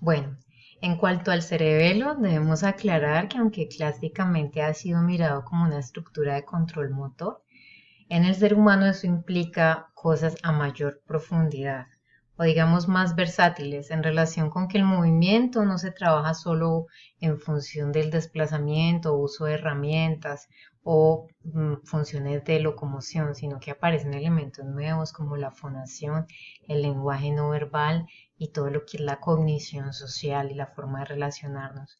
Bueno, en cuanto al cerebelo, debemos aclarar que aunque clásicamente ha sido mirado como una estructura de control motor, en el ser humano eso implica cosas a mayor profundidad o digamos más versátiles en relación con que el movimiento no se trabaja solo en función del desplazamiento o uso de herramientas o funciones de locomoción, sino que aparecen elementos nuevos como la fonación, el lenguaje no verbal y todo lo que es la cognición social y la forma de relacionarnos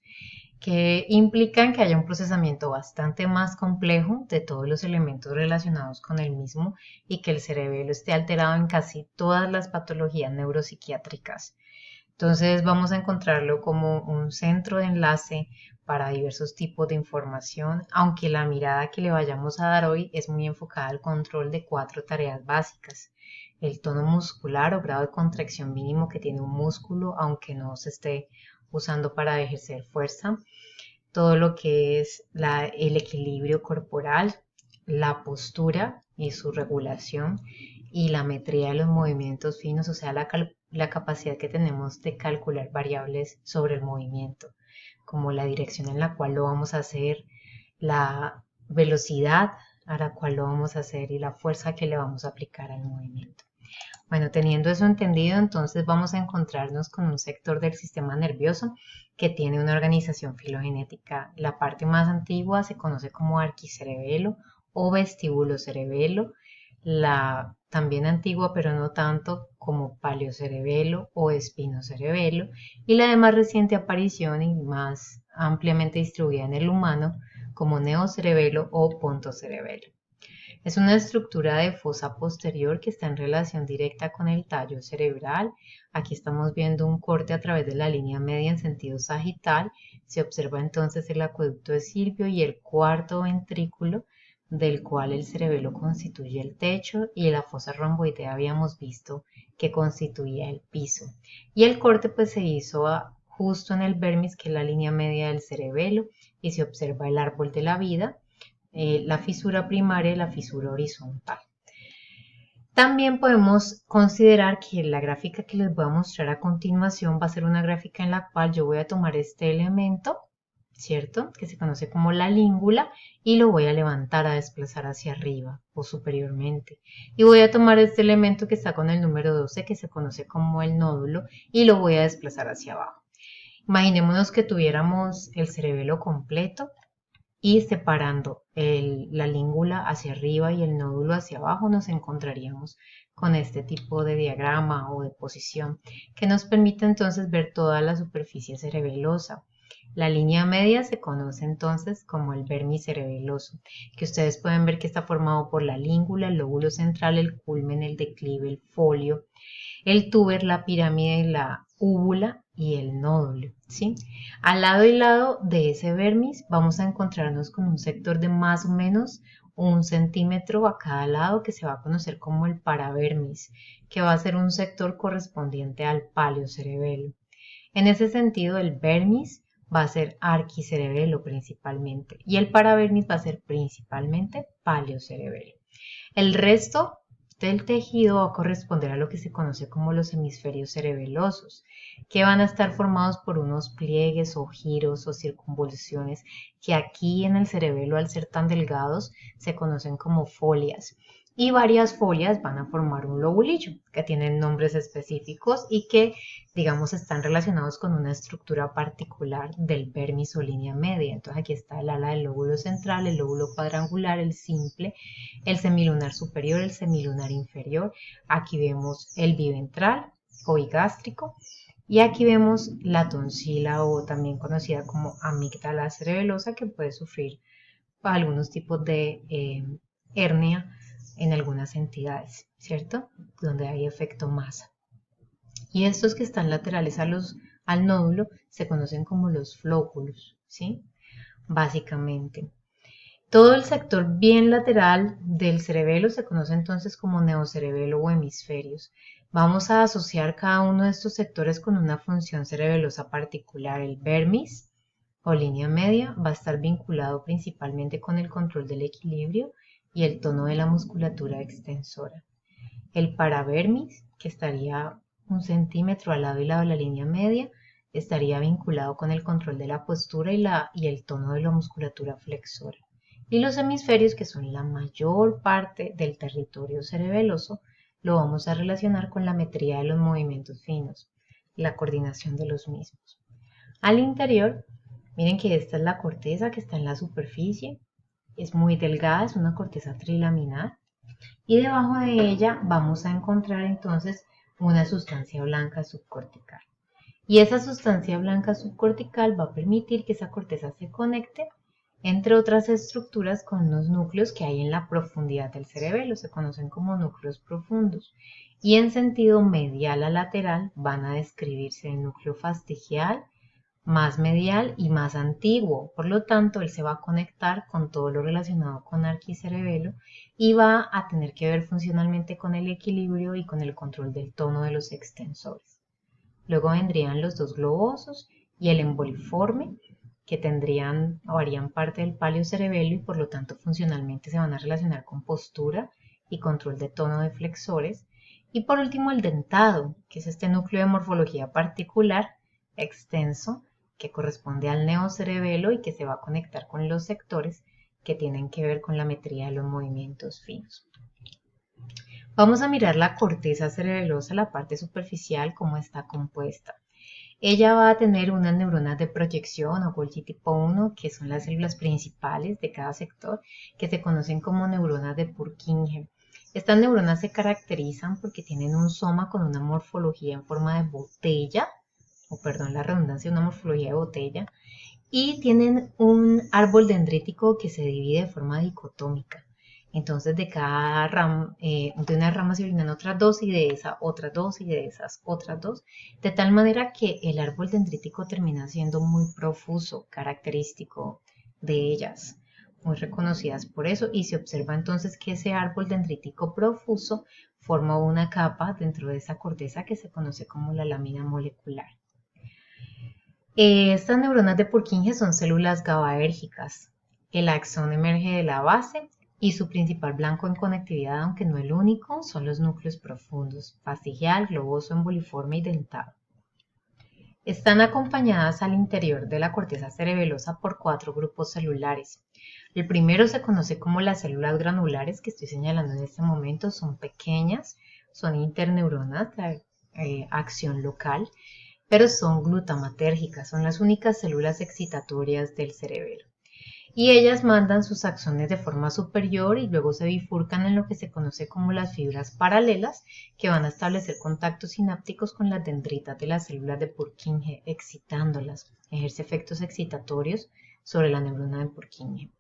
que implican que haya un procesamiento bastante más complejo de todos los elementos relacionados con el mismo y que el cerebelo esté alterado en casi todas las patologías neuropsiquiátricas. Entonces vamos a encontrarlo como un centro de enlace para diversos tipos de información, aunque la mirada que le vayamos a dar hoy es muy enfocada al control de cuatro tareas básicas. El tono muscular o grado de contracción mínimo que tiene un músculo, aunque no se esté usando para ejercer fuerza, todo lo que es el equilibrio corporal, la postura y su regulación y la metría de los movimientos finos, o sea, la capacidad que tenemos de calcular variables sobre el movimiento, como la dirección en la cual lo vamos a hacer, la velocidad a la cual lo vamos a hacer y la fuerza que le vamos a aplicar al movimiento. Bueno, teniendo eso entendido, entonces vamos a encontrarnos con un sector del sistema nervioso que tiene una organización filogenética. La parte más antigua se conoce como arquicerebelo o vestíbulo-cerebelo, la también antigua pero no tanto como paleocerebelo o espinocerebelo y la de más reciente aparición y más ampliamente distribuida en el humano como neocerebelo o pontocerebelo. Es una estructura de fosa posterior que está en relación directa con el tallo cerebral. Aquí estamos viendo un corte a través de la línea media en sentido sagital. Se observa entonces el acueducto de Silvio y el cuarto ventrículo, del cual el cerebelo constituye el techo y la fosa romboidea habíamos visto que constituía el piso. Y el corte pues se hizo justo en el vermis, que es la línea media del cerebelo, y se observa el árbol de la vida, la fisura primaria y la fisura horizontal. También podemos considerar que la gráfica que les voy a mostrar a continuación va a ser una gráfica en la cual yo voy a tomar este elemento, ¿cierto? Que se conoce como la língula y lo voy a levantar, a desplazar hacia arriba o superiormente. Y voy a tomar este elemento que está con el número 12 que se conoce como el nódulo y lo voy a desplazar hacia abajo. Imaginémonos que tuviéramos el cerebelo completo y separando la língula hacia arriba y el nódulo hacia abajo nos encontraríamos con este tipo de diagrama o de posición que nos permite entonces ver toda la superficie cerebelosa. La línea media se conoce entonces como el vermis cerebeloso, que ustedes pueden ver que está formado por la língula, el lóbulo central, el culmen, el declive, el folio, el tuber, la pirámide, la úvula y el nódulo, ¿sí? Al lado y lado de ese vermis vamos a encontrarnos con un sector de más o menos 1 centímetro a cada lado que se va a conocer como el paravermis, que va a ser un sector correspondiente al paleocerebelo. En ese sentido, el vermis va a ser arquicerebelo principalmente y el paravermis va a ser principalmente paleocerebelo. El resto del tejido va a corresponder a lo que se conoce como los hemisferios cerebelosos, que van a estar formados por unos pliegues o giros o circunvoluciones que aquí en el cerebelo, al ser tan delgados, se conocen como folias. Y varias folias van a formar un lobulillo que tienen nombres específicos y que, digamos, están relacionados con una estructura particular del vermis o línea media. Entonces aquí está el ala del lóbulo central, el lóbulo cuadrangular, el simple, el semilunar superior, el semilunar inferior. Aquí vemos el biventral o bigástrico y aquí vemos la tonsila o también conocida como amígdala cerebelosa que puede sufrir algunos tipos de hernia en algunas entidades, ¿cierto? Donde hay efecto masa. Y estos que están laterales al nódulo se conocen como los flóculos, ¿sí? Básicamente. Todo el sector bien lateral del cerebelo se conoce entonces como neocerebelo o hemisferios. Vamos a asociar cada uno de estos sectores con una función cerebelosa particular. El vermis o línea media va a estar vinculado principalmente con el control del equilibrio y el tono de la musculatura extensora. El paravermis, que estaría 1 centímetro al lado y lado de la línea media, estaría vinculado con el control de la postura y el tono de la musculatura flexora. Y los hemisferios, que son la mayor parte del territorio cerebeloso, lo vamos a relacionar con la metría de los movimientos finos, la coordinación de los mismos. Al interior, miren que esta es la corteza que está en la superficie, es muy delgada, es una corteza trilaminar, y debajo de ella vamos a encontrar entonces una sustancia blanca subcortical. Y esa sustancia blanca subcortical va a permitir que esa corteza se conecte, entre otras estructuras, con unos núcleos que hay en la profundidad del cerebelo, se conocen como núcleos profundos. Y en sentido medial a lateral van a describirse el núcleo fastigial, más medial y más antiguo. Por lo tanto, él se va a conectar con todo lo relacionado con arquicerebelo y va a tener que ver funcionalmente con el equilibrio y con el control del tono de los extensores. Luego vendrían los dos globosos y el emboliforme, que tendrían o harían parte del paleocerebelo y por lo tanto funcionalmente se van a relacionar con postura y control de tono de flexores. Y por último el dentado, que es este núcleo de morfología particular, extenso, que corresponde al neocerebelo y que se va a conectar con los sectores que tienen que ver con la metría de los movimientos finos. Vamos a mirar la corteza cerebelosa, la parte superficial, cómo está compuesta. Ella va a tener unas neuronas de proyección o Golgi tipo 1, que son las células principales de cada sector, que se conocen como neuronas de Purkinje. Estas neuronas se caracterizan porque tienen un soma con una morfología en forma de botella, o perdón la redundancia, una morfología de botella, y tienen un árbol dendrítico que se divide de forma dicotómica. Entonces de cada rama, de una rama se originan otras dos y de esa otras dos y de esas otras dos, de tal manera que el árbol dendrítico termina siendo muy profuso, característico de ellas, muy reconocidas por eso, y se observa entonces que ese árbol dendrítico profuso forma una capa dentro de esa corteza que se conoce como la lámina molecular. Estas neuronas de Purkinje son células GABAérgicas. El axón emerge de la base y su principal blanco en conectividad, aunque no el único, son los núcleos profundos, fastigial, globoso, emboliforme y dentado. Están acompañadas al interior de la corteza cerebelosa por 4 grupos celulares. El primero se conoce como las células granulares, que estoy señalando en este momento, son pequeñas, son interneuronas de acción local, pero son glutamatérgicas, son las únicas células excitatorias del cerebelo. Y ellas mandan sus axones de forma superior y luego se bifurcan en lo que se conoce como las fibras paralelas, que van a establecer contactos sinápticos con las dendritas de las células de Purkinje, excitándolas. Ejerce efectos excitatorios sobre la neurona de Purkinje.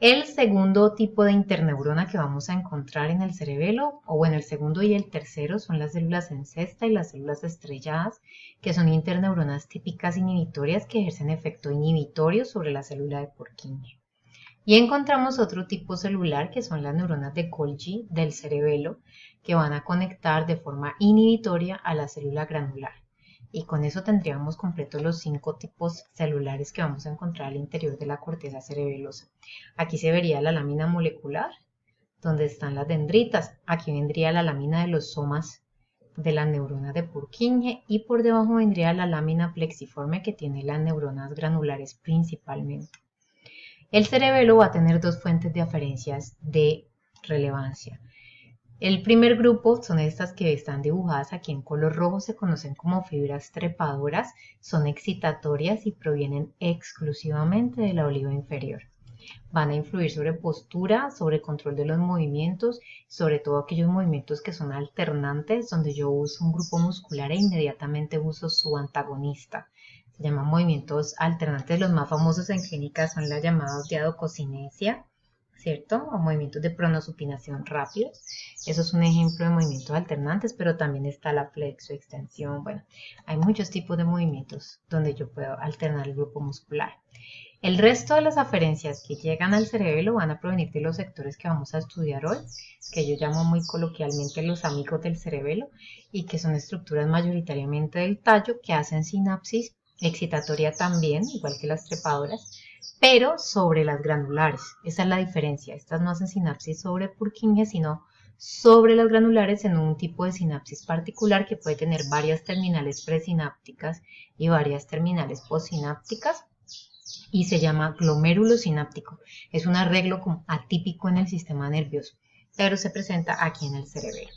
El segundo tipo de interneurona que vamos a encontrar en el cerebelo, o bueno, el segundo y el tercero son las células en cesta y las células estrelladas, que son interneuronas típicas inhibitorias que ejercen efecto inhibitorio sobre la célula de Purkinje. Y encontramos otro tipo celular que son las neuronas de Golgi del cerebelo, que van a conectar de forma inhibitoria a la célula granular. Y con eso tendríamos completos los 5 tipos celulares que vamos a encontrar al interior de la corteza cerebelosa. Aquí se vería la lámina molecular, donde están las dendritas. Aquí vendría la lámina de los somas de las neuronas de Purkinje y por debajo vendría la lámina plexiforme que tiene las neuronas granulares principalmente. El cerebelo va a tener 2 fuentes de aferencias de relevancia. El primer grupo son estas que están dibujadas aquí en color rojo, se conocen como fibras trepadoras, son excitatorias y provienen exclusivamente de la oliva inferior. Van a influir sobre postura, sobre control de los movimientos, sobre todo aquellos movimientos que son alternantes, donde yo uso un grupo muscular e inmediatamente uso su antagonista. Se llaman movimientos alternantes, los más famosos en clínica son las llamadas de adococinesia, ¿cierto? O movimientos de pronosupinación rápidos. Eso es un ejemplo de movimientos alternantes, pero también está la flexoextensión. Bueno, hay muchos tipos de movimientos donde yo puedo alternar el grupo muscular. El resto de las aferencias que llegan al cerebelo van a provenir de los sectores que vamos a estudiar hoy, que yo llamo muy coloquialmente los amigos del cerebelo, y que son estructuras mayoritariamente del tallo que hacen sinapsis excitatoria también, igual que las trepadoras, pero sobre las granulares. Esa es la diferencia. Estas no hacen sinapsis sobre Purkinje, sino sobre las granulares en un tipo de sinapsis particular que puede tener varias terminales presinápticas y varias terminales postsinápticas y se llama glomérulo sináptico. Es un arreglo atípico en el sistema nervioso, pero se presenta aquí en el cerebelo.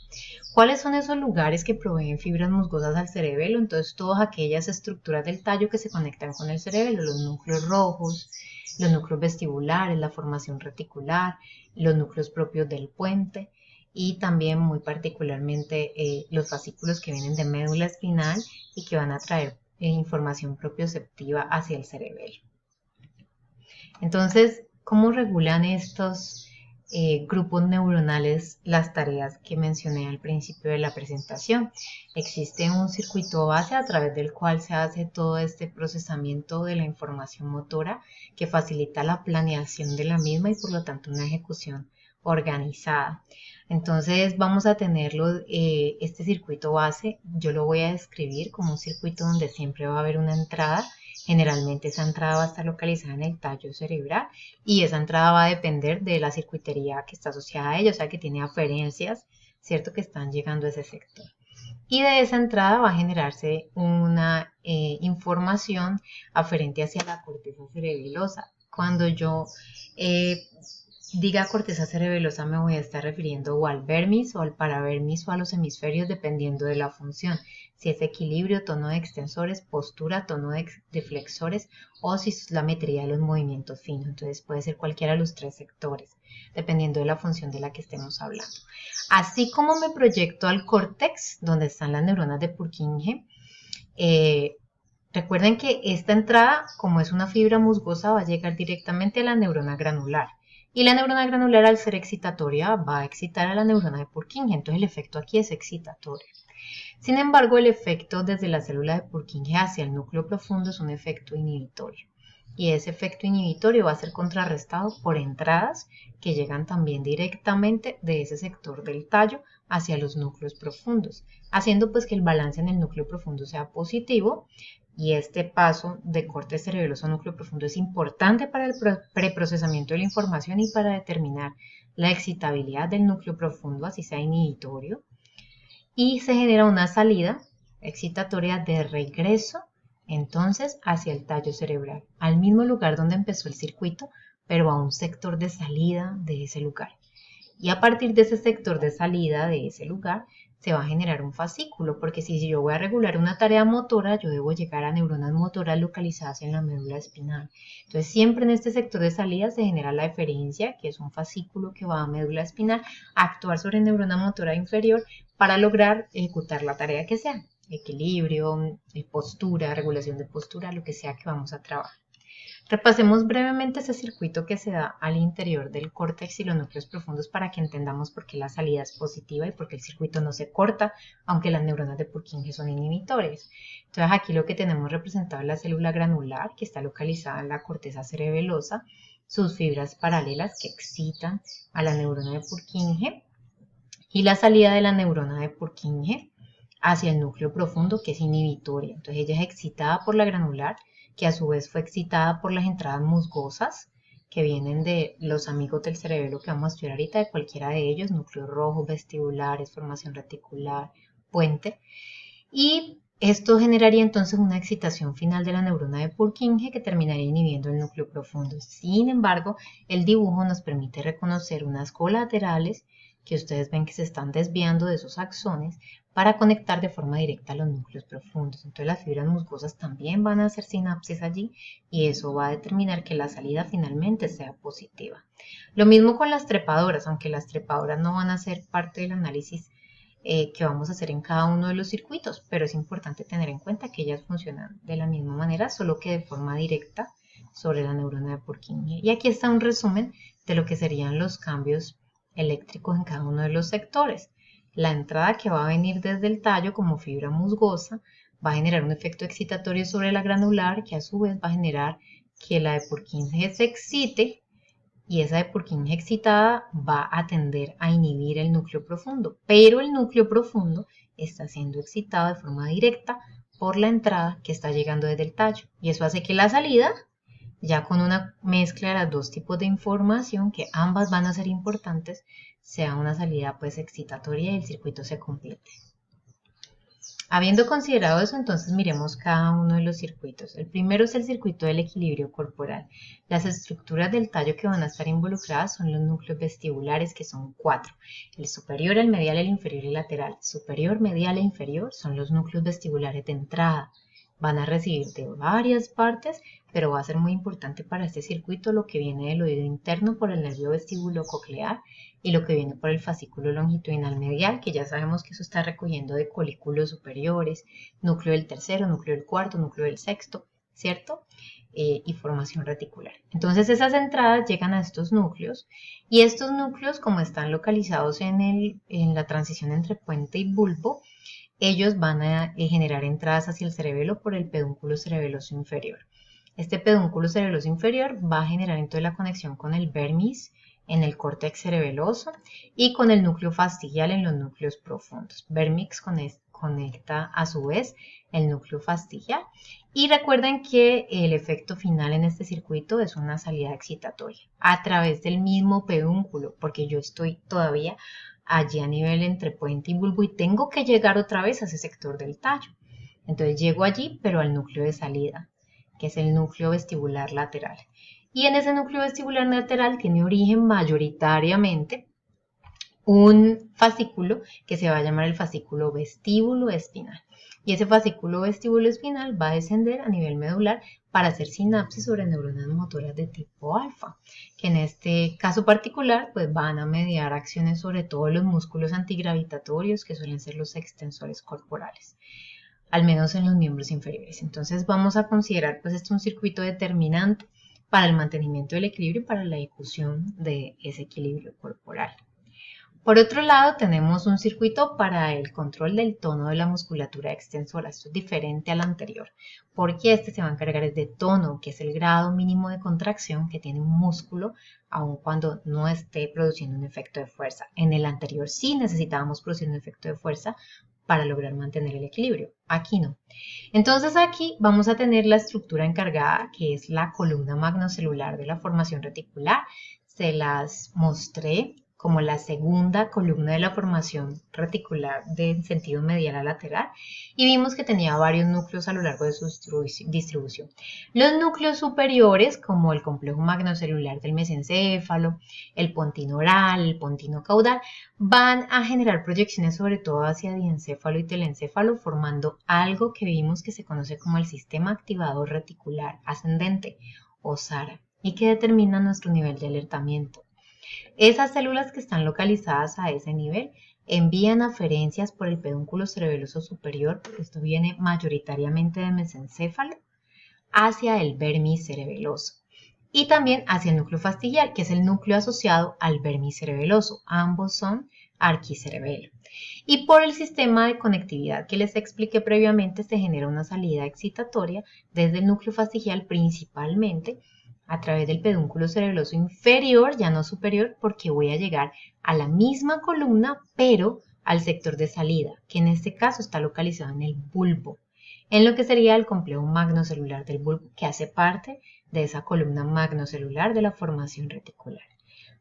¿Cuáles son esos lugares que proveen fibras musgosas al cerebelo? Entonces, todas aquellas estructuras del tallo que se conectan con el cerebelo, los núcleos rojos, los núcleos vestibulares, la formación reticular, los núcleos propios del puente y también muy particularmente los fascículos que vienen de médula espinal y que van a traer información propioceptiva hacia el cerebelo. Entonces, ¿cómo regulan estos grupos neuronales las tareas que mencioné al principio de la presentación? Existe un circuito base a través del cual se hace todo este procesamiento de la información motora que facilita la planeación de la misma y por lo tanto una ejecución organizada. Entonces vamos a tenerlo, este circuito base, yo lo voy a describir como un circuito donde siempre va a haber una entrada. Generalmente esa entrada va a estar localizada en el tallo cerebral y esa entrada va a depender de la circuitería que está asociada a ella, o sea que tiene aferencias, ¿cierto? Que están llegando a ese sector. Y de esa entrada va a generarse una información aferente hacia la corteza cerebelosa. Cuando yo diga corteza cerebelosa me voy a estar refiriendo o al vermis o al paravermis o a los hemisferios dependiendo de la función. Si es equilibrio, tono de extensores, postura, tono de flexores o si es la metría de los movimientos finos. Entonces puede ser cualquiera de los tres sectores dependiendo de la función de la que estemos hablando. Así como me proyecto al córtex donde están las neuronas de Purkinje, recuerden que esta entrada, como es una fibra musgosa, va a llegar directamente a la neurona granular. Y la neurona granular, al ser excitatoria, va a excitar a la neurona de Purkinje. Entonces el efecto aquí es excitatorio. Sin embargo, el efecto desde la célula de Purkinje hacia el núcleo profundo es un efecto inhibitorio. Y ese efecto inhibitorio va a ser contrarrestado por entradas que llegan también directamente de ese sector del tallo hacia los núcleos profundos, haciendo pues que el balance en el núcleo profundo sea positivo. Y este paso de corte cerebeloso a núcleo profundo es importante para el preprocesamiento de la información y para determinar la excitabilidad del núcleo profundo, así sea inhibitorio. Y se genera una salida excitatoria de regreso entonces hacia el tallo cerebral, al mismo lugar donde empezó el circuito, pero a un sector de salida de ese lugar. Y a partir de ese sector de salida de ese lugar se va a generar un fascículo, porque si yo voy a regular una tarea motora, yo debo llegar a neuronas motoras localizadas en la médula espinal. Entonces siempre en este sector de salida se genera la eferencia, que es un fascículo que va a médula espinal, a actuar sobre neurona motora inferior para lograr ejecutar la tarea que sea, equilibrio, postura, regulación de postura, lo que sea que vamos a trabajar. Repasemos brevemente ese circuito que se da al interior del córtex y los núcleos profundos para que entendamos por qué la salida es positiva y por qué el circuito no se corta, aunque las neuronas de Purkinje son inhibitores. Entonces aquí lo que tenemos representado es la célula granular que está localizada en la corteza cerebelosa, sus fibras paralelas que excitan a la neurona de Purkinje y la salida de la neurona de Purkinje hacia el núcleo profundo que es inhibitoria. Entonces ella es excitada por la granular, que a su vez fue excitada por las entradas musgosas que vienen de los amigos del cerebelo que vamos a estudiar ahorita, de cualquiera de ellos, núcleos rojos, vestibulares, formación reticular, puente. Y esto generaría entonces una excitación final de la neurona de Purkinje que terminaría inhibiendo el núcleo profundo. Sin embargo, el dibujo nos permite reconocer unas colaterales que ustedes ven que se están desviando de esos axones para conectar de forma directa a los núcleos profundos. Entonces las fibras musgosas también van a hacer sinapsis allí y eso va a determinar que la salida finalmente sea positiva. Lo mismo con las trepadoras, aunque las trepadoras no van a ser parte del análisis que vamos a hacer en cada uno de los circuitos, pero es importante tener en cuenta que ellas funcionan de la misma manera, solo que de forma directa sobre la neurona de Purkinje. Y aquí está un resumen de lo que serían los cambios eléctricos en cada uno de los sectores. La entrada que va a venir desde el tallo como fibra musgosa va a generar un efecto excitatorio sobre la granular que a su vez va a generar que la de Purkinje se excite y esa de Purkinje excitada va a tender a inhibir el núcleo profundo, pero el núcleo profundo está siendo excitado de forma directa por la entrada que está llegando desde el tallo y eso hace que la salida, ya con una mezcla de los dos tipos de información, que ambas van a ser importantes, sea una salida pues excitatoria y el circuito se complete. Habiendo considerado eso, entonces miremos cada uno de los circuitos. El primero es el circuito del equilibrio corporal. Las estructuras del tallo que van a estar involucradas son los núcleos vestibulares, que son 4. El superior, el medial, el inferior y el lateral. Superior, medial e inferior son los núcleos vestibulares de entrada. Van a recibir de varias partes, pero va a ser muy importante para este circuito lo que viene del oído interno por el nervio vestíbulo-coclear y lo que viene por el fascículo longitudinal medial, que ya sabemos que eso está recogiendo de colículos superiores, núcleo del tercero, núcleo del cuarto, núcleo del sexto, ¿cierto? Y formación reticular. Entonces esas entradas llegan a estos núcleos y estos núcleos, como están localizados en la transición entre puente y bulbo, ellos van a generar entradas hacia el cerebelo por el pedúnculo cerebeloso inferior. Este pedúnculo cerebeloso inferior va a generar entonces la conexión con el vermis en el córtex cerebeloso y con el núcleo fastigial en los núcleos profundos. Vermis conecta a su vez el núcleo fastigial y recuerden que el efecto final en este circuito es una salida excitatoria a través del mismo pedúnculo, porque yo estoy todavía allí a nivel entre puente y bulbo y tengo que llegar otra vez a ese sector del tallo. Entonces llego allí, pero al núcleo de salida, que es el núcleo vestibular lateral. Y en ese núcleo vestibular lateral tiene origen mayoritariamente un fascículo que se va a llamar el fascículo vestíbulo espinal. Y ese fascículo vestíbulo espinal va a descender a nivel medular para hacer sinapsis sobre neuronas motoras de tipo alfa, que en este caso particular pues van a mediar acciones sobre todos los músculos antigravitatorios que suelen ser los extensores corporales, al menos en los miembros inferiores. Entonces vamos a considerar pues un circuito determinante para el mantenimiento del equilibrio y para la ejecución de ese equilibrio corporal. Por otro lado, tenemos un circuito para el control del tono de la musculatura extensora. Esto es diferente al anterior, porque este se va a encargar de tono, que es el grado mínimo de contracción que tiene un músculo, aun cuando no esté produciendo un efecto de fuerza. En el anterior sí necesitábamos producir un efecto de fuerza para lograr mantener el equilibrio. Aquí no. Entonces aquí vamos a tener la estructura encargada, que es la columna magnocelular de la formación reticular. Se las mostré como la segunda columna de la formación reticular de sentido medial a lateral, y vimos que tenía varios núcleos a lo largo de su distribución. Los núcleos superiores, como el complejo magnocelular del mesencéfalo, el pontino oral, el pontino caudal, van a generar proyecciones sobre todo hacia diencéfalo y telencéfalo, formando algo que vimos que se conoce como el sistema activador reticular ascendente, o SARA, y que determina nuestro nivel de alertamiento. Esas células que están localizadas a ese nivel envían aferencias por el pedúnculo cerebeloso superior, porque esto viene mayoritariamente de mesencéfalo, hacia el vermis cerebeloso y también hacia el núcleo fastigial, que es el núcleo asociado al vermis cerebeloso. Ambos son arquicerebelo. Y por el sistema de conectividad que les expliqué previamente, se genera una salida excitatoria desde el núcleo fastigial principalmente a través del pedúnculo cerebeloso inferior, ya no superior, porque voy a llegar a la misma columna, pero al sector de salida, que en este caso está localizado en el bulbo, en lo que sería el complejo magnocelular del bulbo, que hace parte de esa columna magnocelular de la formación reticular.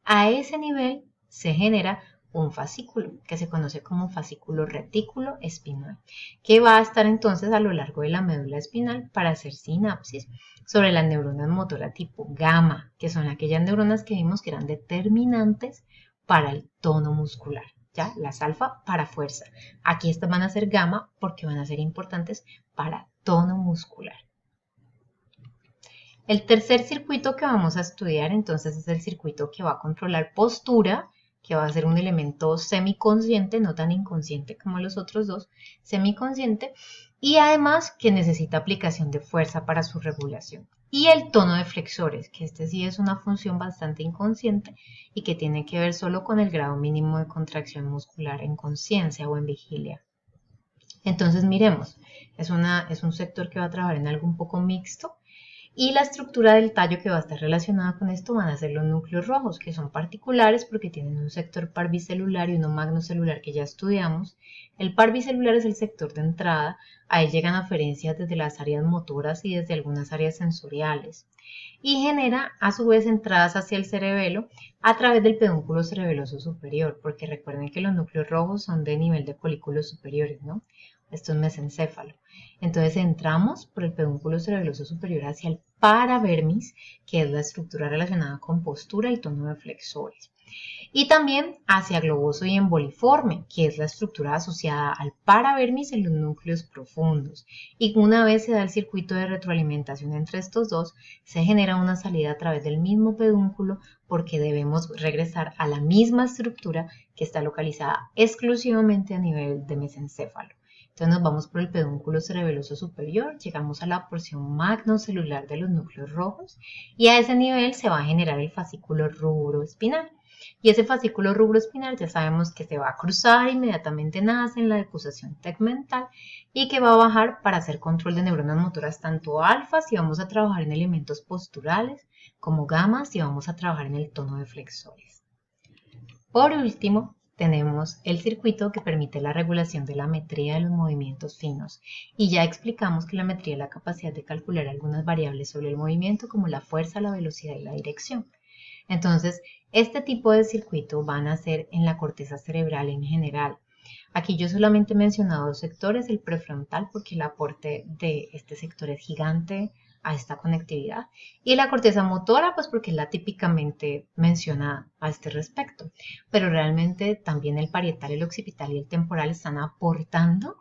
A ese nivel se genera un fascículo, que se conoce como fascículo retículo espinal, que va a estar entonces a lo largo de la médula espinal para hacer sinapsis sobre las neuronas motoras tipo gamma, que son aquellas neuronas que vimos que eran determinantes para el tono muscular. ¿Ya? Las alfa para fuerza. Aquí estas van a ser gamma porque van a ser importantes para tono muscular. El tercer circuito que vamos a estudiar entonces es el circuito que va a controlar postura, que va a ser un elemento semiconsciente, no tan inconsciente como los otros dos, semiconsciente, y además que necesita aplicación de fuerza para su regulación. Y el tono de flexores, que este sí es una función bastante inconsciente y que tiene que ver solo con el grado mínimo de contracción muscular en conciencia o en vigilia. Entonces miremos, es un sector que va a trabajar en algo un poco mixto. Y la estructura del tallo que va a estar relacionada con esto van a ser los núcleos rojos, que son particulares porque tienen un sector parvicelular y uno magnocelular que ya estudiamos. El parvicelular es el sector de entrada, ahí llegan aferencias desde las áreas motoras y desde algunas áreas sensoriales. Y genera a su vez entradas hacia el cerebelo a través del pedúnculo cerebeloso superior, porque recuerden que los núcleos rojos son de nivel de folículos superiores, ¿no? Esto es mesencéfalo. Entonces entramos por el pedúnculo cerebeloso superior hacia el paravermis, que es la estructura relacionada con postura y tono de flexores. Y también hacia globoso y emboliforme, que es la estructura asociada al paravermis en los núcleos profundos. Y una vez se da el circuito de retroalimentación entre estos dos, se genera una salida a través del mismo pedúnculo porque debemos regresar a la misma estructura que está localizada exclusivamente a nivel de mesencéfalo. Entonces nos vamos por el pedúnculo cerebeloso superior, llegamos a la porción magnocelular de los núcleos rojos y a ese nivel se va a generar el fascículo rubroespinal. Y ese fascículo rubroespinal ya sabemos que se va a cruzar, inmediatamente nace en la decusación tegmental y que va a bajar para hacer control de neuronas motoras tanto alfa si vamos a trabajar en elementos posturales como gamma si vamos a trabajar en el tono de flexores. Por último, tenemos el circuito que permite la regulación de la metría de los movimientos finos y ya explicamos que la metría es la capacidad de calcular algunas variables sobre el movimiento como la fuerza, la velocidad y la dirección. Entonces, este tipo de circuito van a ser en la corteza cerebral en general. Aquí yo solamente he mencionado dos sectores, el prefrontal porque el aporte de este sector es gigante a esta conectividad y la corteza motora pues porque es la típicamente mencionada a este respecto, pero realmente también el parietal, el occipital y el temporal están aportando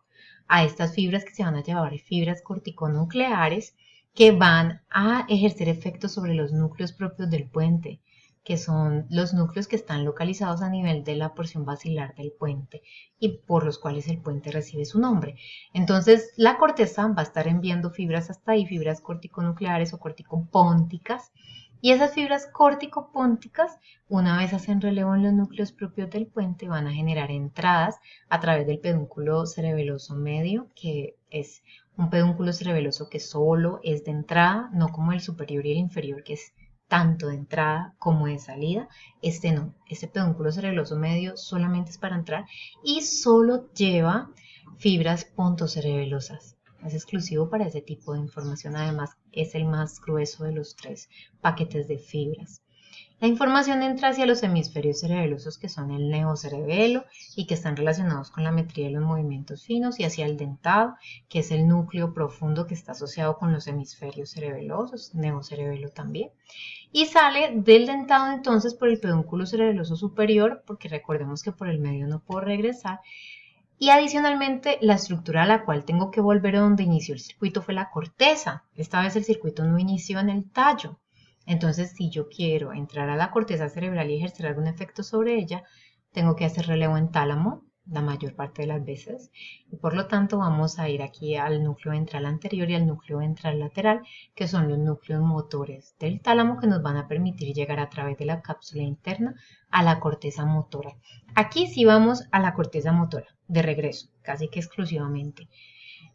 a estas fibras que se van a llamar fibras corticonucleares que van a ejercer efectos sobre los núcleos propios del puente, que son los núcleos que están localizados a nivel de la porción basilar del puente y por los cuales el puente recibe su nombre. Entonces, la corteza va a estar enviando fibras hasta ahí, fibras corticonucleares o corticopónticas, y esas fibras corticopónticas, una vez hacen relevo en los núcleos propios del puente, van a generar entradas a través del pedúnculo cerebeloso medio, que es un pedúnculo cerebeloso que solo es de entrada, no como el superior y el inferior, que es tanto de entrada como de salida. Este no, este pedúnculo cerebeloso medio solamente es para entrar y solo lleva fibras pontocerebelosas. Es exclusivo para ese tipo de información, además es el más grueso de los tres paquetes de fibras. La información entra hacia los hemisferios cerebelosos que son el neocerebelo y que están relacionados con la metría de los movimientos finos y hacia el dentado, que es el núcleo profundo que está asociado con los hemisferios cerebelosos, neocerebelo también. Y sale del dentado entonces por el pedúnculo cerebeloso superior, porque recordemos que por el medio no puedo regresar. Y adicionalmente, la estructura a la cual tengo que volver a donde inició el circuito fue la corteza. Esta vez el circuito no inició en el tallo. Entonces, si yo quiero entrar a la corteza cerebral y ejercer algún efecto sobre ella, tengo que hacer relevo en tálamo la mayor parte de las veces. Y por lo tanto, vamos a ir aquí al núcleo ventral anterior y al núcleo ventral lateral, que son los núcleos motores del tálamo que nos van a permitir llegar a través de la cápsula interna a la corteza motora. Aquí sí vamos a la corteza motora, de regreso, casi que exclusivamente.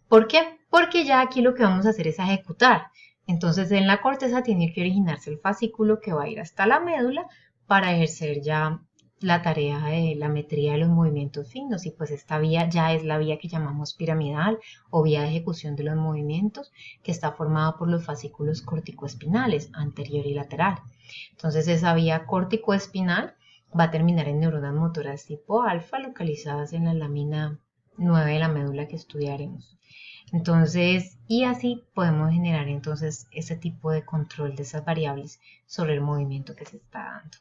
¿Por qué? Porque ya aquí lo que vamos a hacer es ejecutar. Entonces en la corteza tiene que originarse el fascículo que va a ir hasta la médula para ejercer ya la tarea de la metría de los movimientos finos y pues esta vía ya es la vía que llamamos piramidal o vía de ejecución de los movimientos que está formada por los fascículos corticoespinales anterior y lateral. Entonces esa vía corticoespinal va a terminar en neuronas motoras tipo alfa localizadas en la lámina 9 de la médula que estudiaremos. Entonces, y así podemos generar entonces ese tipo de control de esas variables sobre el movimiento que se está dando.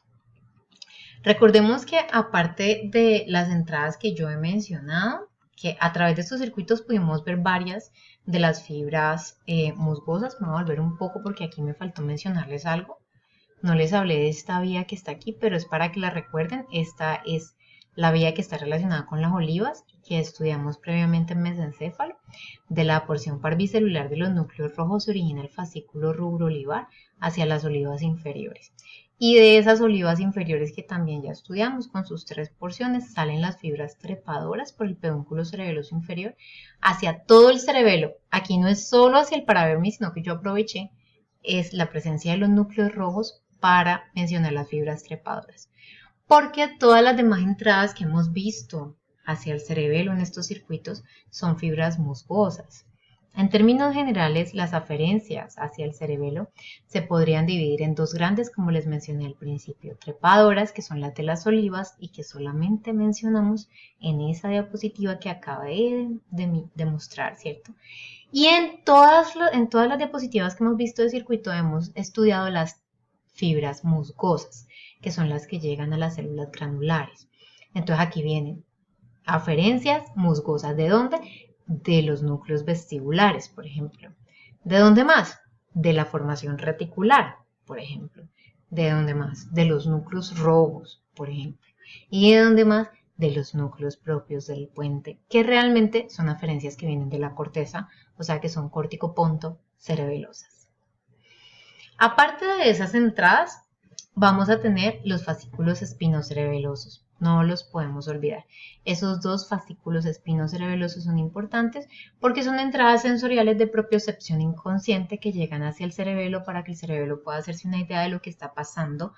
Recordemos que aparte de las entradas que yo he mencionado, que a través de estos circuitos pudimos ver varias de las fibras musgosas. Me voy a volver un poco porque aquí me faltó mencionarles algo. No les hablé de esta vía que está aquí, pero es para que la recuerden. Esta es la vía que está relacionada con las olivas, que estudiamos previamente en mesencéfalo. De la porción parvicelular de los núcleos rojos se origina el fascículo rubro-olivar hacia las olivas inferiores. Y de esas olivas inferiores que también ya estudiamos con sus tres porciones, salen las fibras trepadoras por el pedúnculo cerebeloso inferior hacia todo el cerebelo. Aquí no es solo hacia el paravermis, sino que yo aproveché es la presencia de los núcleos rojos para mencionar las fibras trepadoras. Porque todas las demás entradas que hemos visto hacia el cerebelo en estos circuitos son fibras musgosas. En términos generales, las aferencias hacia el cerebelo se podrían dividir en dos grandes, como les mencioné al principio, trepadoras, que son las de las olivas y que solamente mencionamos en esa diapositiva que acaba de mostrar, ¿cierto? Y en todas las diapositivas que hemos visto de circuito hemos estudiado las fibras musgosas, que son las que llegan a las células granulares. Entonces aquí vienen aferencias musgosas. ¿De dónde? De los núcleos vestibulares, por ejemplo. ¿De dónde más? De la formación reticular, por ejemplo. ¿De dónde más? De los núcleos rojos, por ejemplo. ¿Y de dónde más? De los núcleos propios del puente, que realmente son aferencias que vienen de la corteza, o sea que son córtico-ponto cerebelosas. Aparte de esas entradas, vamos a tener los fascículos espinocerebelosos. No los podemos olvidar. Esos dos fascículos espinocerebelosos son importantes porque son entradas sensoriales de propiocepción inconsciente que llegan hacia el cerebelo para que el cerebelo pueda hacerse una idea de lo que está pasando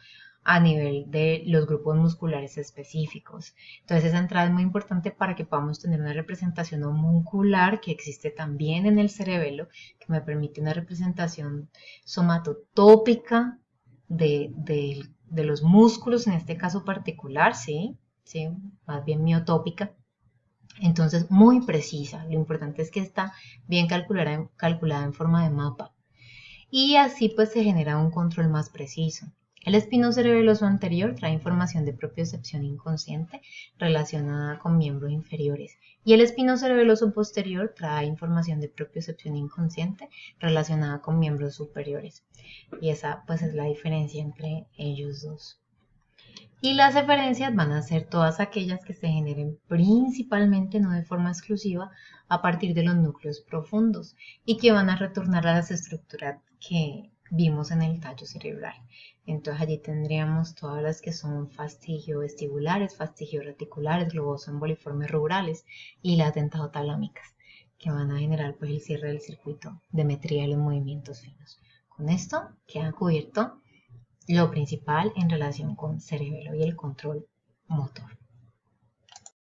a nivel de los grupos musculares específicos. Entonces esa entrada es muy importante para que podamos tener una representación homuncular que existe también en el cerebelo, que me permite una representación somatotópica de los músculos en este caso particular, ¿sí? ¿Sí? Más bien miotópica. Entonces, muy precisa. Lo importante es que está bien calculada en forma de mapa. Y así pues se genera un control más preciso. El espinocerebeloso anterior trae información de propiocepción inconsciente relacionada con miembros inferiores y el espinocerebeloso posterior trae información de propiocepción inconsciente relacionada con miembros superiores. Y esa pues es la diferencia entre ellos dos. Y las eferencias van a ser todas aquellas que se generen principalmente, no de forma exclusiva, a partir de los núcleos profundos y que van a retornar a las estructuras que vimos en el tallo cerebral. Entonces allí tendríamos todas las que son fastigio-vestibulares, fastigio-reticulares, globoso-emboliformes rurales y las dentadotalámicas, que van a generar pues el cierre del circuito de metría y los movimientos finos. Con esto queda cubierto lo principal en relación con cerebelo y el control motor.